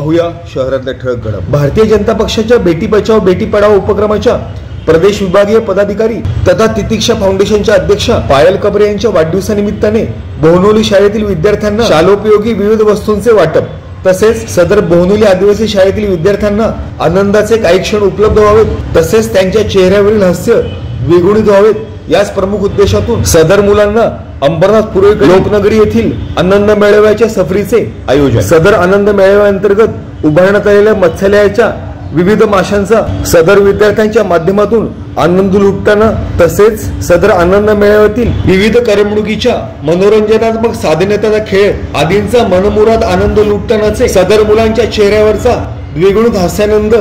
पाहूया शहरातल्या ठळक घडामोडी। भारतीय जनता पक्षाच्या बेटी बचाओ बेटी पढाओ उपक्रमाच्या प्रदेश विभागीय पदाधिकारी तथा तितिक्षा फाउंडेशनच्या अध्यक्षा पायल कबरे यांच्या वाढदिवसानिमित्ताने बोहनोली शाळेतील विद्यार्थ्यांना शालोपयोगी विविध वस्तूंचे वाटप तसेच सदर बोहनोली आदिवासी शाळेतील विद्यार्थ्यांना आनंदाचे काही क्षण उपलब्ध व्हावेत तसेच त्यांच्या चेहऱ्यावरील हास्य द्विगुणित व्हावेत याच प्रमुख उद्देशातून सदर मुलांना अंबरनाथ पूर्वेकडील लोकनगरी येथील आनंद मेळाव्याच्या सफरीचे आयोजन। सदर आनंद मेळाव्याअंतर्गत उभारण्यात आलेल्या मत्स्यालयाच्या विविध माशांचा सदर विद्यार्थ्यांच्या माध्यमातून आनंद लुटताना तसेच सदर आनंद मेळाव्यातील विविध करमणुकीच्या मनोरंजनात्मक साधनेचा खेळ आदींचा मनमुराद आनंद लुटतानाचे सदर मुलांच्या चेहऱ्यावरचा द्विगुणित हास्यानंद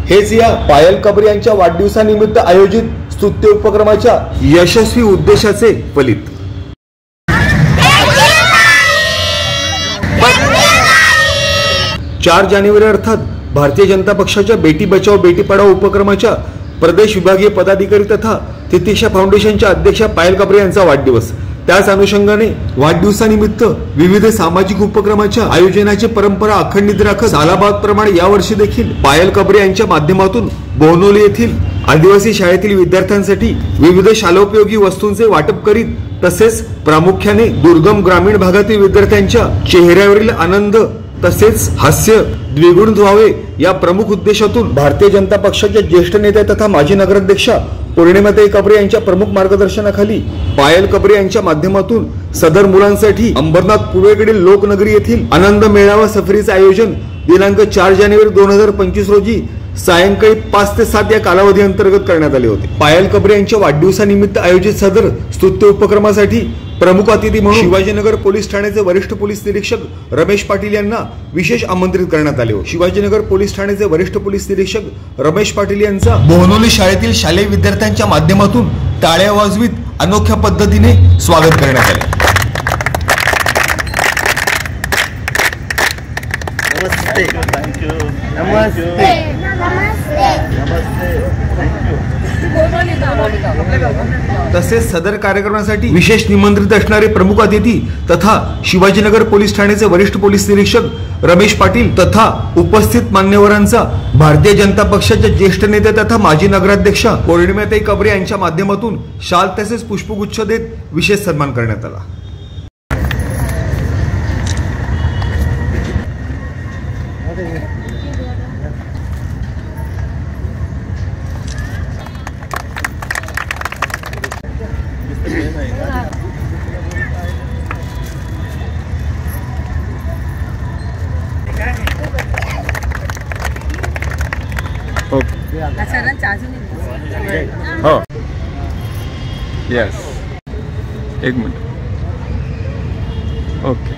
हेच या पायल कबरे यांच्या वाढदिवसानिमित्त आयोजित स्तुत्य उपक्रमाच्या यशस्वी उद्देशाचे फलित। 4 जानेवारी अर्थात भारतीय जनता पक्षाच्या बेटी बचाओ बेटी पढाओ उपक्रमाच्या प्रदेश विभागीय पदाधिकारी तथा तितिक्षा फाउंडेशनच्या अध्यक्षा पायल कबरे यांचा वाढदिवस। त्याच अनुषंगाने वाढदिवसानिमित्त विविध सामाजिक उपक्रमाच्या आयोजनाची परंपरा अखंडित राखत सालाबादप्रमाणे यावर्षी देखील पायल कबरे यांच्या माध्यमातून बोहनोली येथील आदिवासी शाळेतील विद्यार्थ्यांसाठी विविध शालोपयोगी वस्तूंचे वाटप करीत तसेच प्रामुख्याने दुर्गम ग्रामीण भागातील विद्यार्थ्यांच्या चेहऱ्यावरील आनंद तसेच हास्य द्विगुणित व्हावे या प्रमुख उद्देशातून भारतीय जनता पक्षाच्या ज्येष्ठ नेत्या तथा माजी नगराध्यक्षा पौर्णिमाताई कबरे यांच्या प्रमुख मार्गदर्शनाखाली पायल कबरे यांच्या माध्यमातून सदर मुलांसाठी अंबरनाथ पूर्वेकडील लोकनगरी येथील आनंद मेळावा सफरीचे आयोजन दिनांक 4 जानेवारी 2025 रोजी सायंकाळी 5 ते 7 या कालावधी अंतर्गत करण्यात आले होते। पायल कबरे यांच्या वाढदिवसानिमित्त आयोजित सदर स्तुत्य उपक्रमासाठी प्रमुख अतिथी म्हणून शिवाजीनगर पोलीस ठाण्याचे वरिष्ठ पोलीस निरीक्षक रमेश पाटील यांना विशेष आमंत्रित करण्यात आले होते। शिवाजीनगर पोलीस ठाण्याचे वरिष्ठ पोलीस निरीक्षक रमेश पाटील यांचा बोहनोली शाळेतील शालेय विद्यार्थ्यांच्या माध्यमातून टाळ्या वाजवीत अनोख्या पद्धतीने स्वागत करण्यात आले। नमस्ते, थँक्यू, नमस्ते, तसेच सदर कार्यक्रमासाठी विशेष निमंत्रित असणारे प्रमुख अतिथी तथा शिवाजीनगर पोलीस ठाण्याचे वरिष्ठ पोलीस निरीक्षक रमेश पाटील तथा उपस्थित मान्यवरांचा भारतीय जनता पक्षाच्या ज्येष्ठ नेते तथा माजी नगराध्यक्षा पौर्णिमाताई कबरे यांच्या माध्यमातून शाल तसेच पुष्पगुच्छ देत विशेष सन्मान करण्यात आला। हो यस एक मिनिट ओके।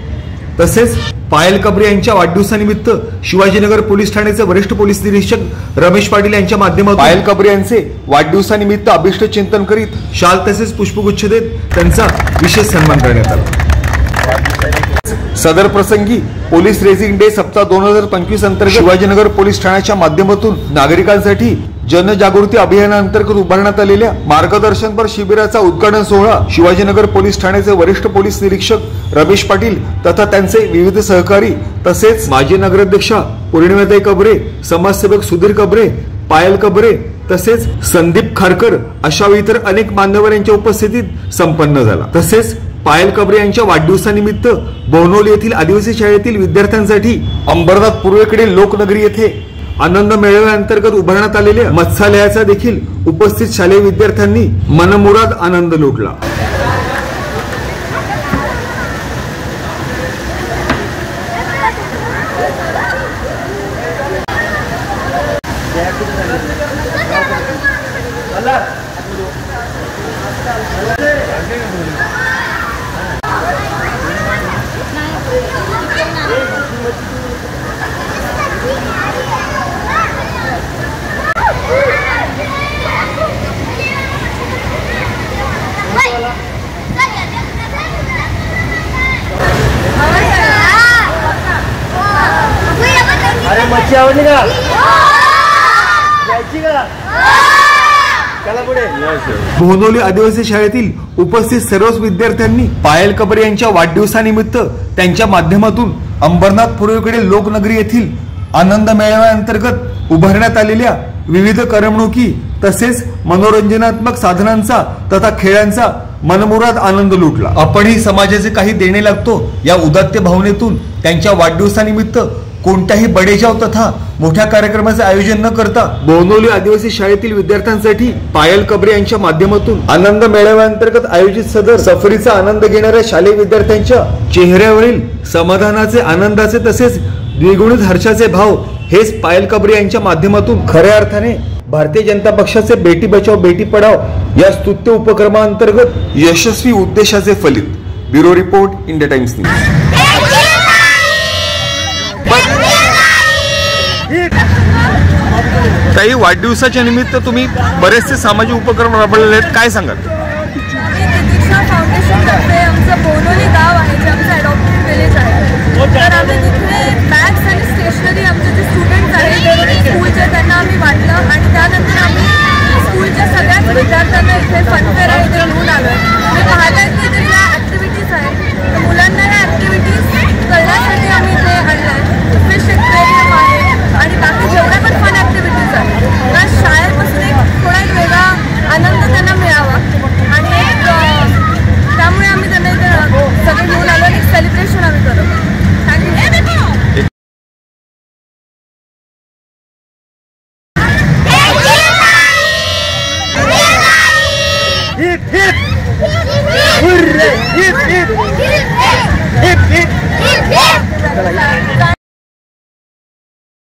तसेच पायल कबरे यांच्या वाढदिवसानिमित्त शिवाजीनगर पोलीस ठाण्याचे वरिष्ठ पोलीस निरीक्षक रमेश पाटील यांच्या माध्यमातून पायल कबरे यांचे वाढदिवसानिमित्त अभिष्ट चिंतन करीत शाल तसेच पुष्पगुच्छ देत त्यांचा विशेष सन्मान करण्यात आला। सदर प्रसंगी पोलीस रेसिंग डे सप्ताह 2025 अंतर्गत शिवाजीनगर पोलीस ठाण्याच्या माध्यमातून नागरिकांसाठी जनजागृती अभियानाअंतर्गत उभारण्यात आलेल्या मार्गदर्शनपर शिबिराचा उद्घाटन सोहळा शिवाजीनगर पोलीस ठाण्याचे वरिष्ठ पोलीस निरीक्षक रमेश पाटील तथा त्यांचे विविध सहकारी तसेच माजी नगराध्यक्षा पौर्णिमाताई कबरे, समाजसेवक सुधीर कबरे, पायल कबरे तसेच संदीप खारकर अशा इतर अनेक मान्यवर यांच्या उपस्थितीत संपन्न झाला। तसेच पायल कबरे यांच्या वाढदिवसानिमित्त बोहनोली येथील आदिवासी शाळेतील विद्यार्थ्यांसाठी अंबरनाथ पूर्वेकडील लोकनगरी येथे आनंद मेळाव्याअंतर्गत उभारण्यात आलेल्या मत्स्यालयाचा देखील उपस्थित शालेय विद्यार्थ्यांनी मनमुराद आनंद लुटला। अरे मच्छी आवडली का? जायची का? चला पुढे। बोहनोली आदिवासी शाळेतील उपस्थित सर्वच विद्यार्थ्यांनी पायल कबरे यांच्या वाढदिवसानिमित्त त्यांच्या माध्यमातून अंबरनाथ पूर्वेकडील लोकनगरी येथील आनंद मेळाव्याअंतर्गत उभारण्यात आलेल्या विविध करमणुकी तसेच मनोरंजनात्मक साधनांचा तथा खेळांचा मनमुराद आनंद लुटला. आपणही समाजाचे काही देणे लागतो या उदात्त भावनेतून त्यांच्या वाढदिवसानिमित्त कोणत्याही बडेजाव तथा मोठ्या कार्यक्रमाचे आयोजन न करता बोनोली आदिवासी शाळेतील विद्यार्थ्यांसाठी पायल कबरे यांच्या माध्यमातून आनंद मेळाव्याअंतर्गत आयोजित सदर सफरीचा आनंद घेणाऱ्या शालेय विद्यार्थ्यांच्या चेहऱ्यावरील समाधानाचे, आनंदाचे तसेच द्विगुणित हर्षाचे भाव हेच पायल कबरे यांच्या माध्यमातून खऱ्या अर्थाने भारतीय जनता पक्षाचे बेटी बचाओ बेटी पढाओ या स्तुत्य उपक्रमांतर्गत यशस्वी उद्देशाचे फलित. Bureau report, India times news. काही वाढदिवसाच्या निमित्त तुम्ही बरेचसे सामाजिक उपक्रम राबवलेले आहेत, काय सांगाल? फाउंडेशन तर्फे आमचं बोनोली गाव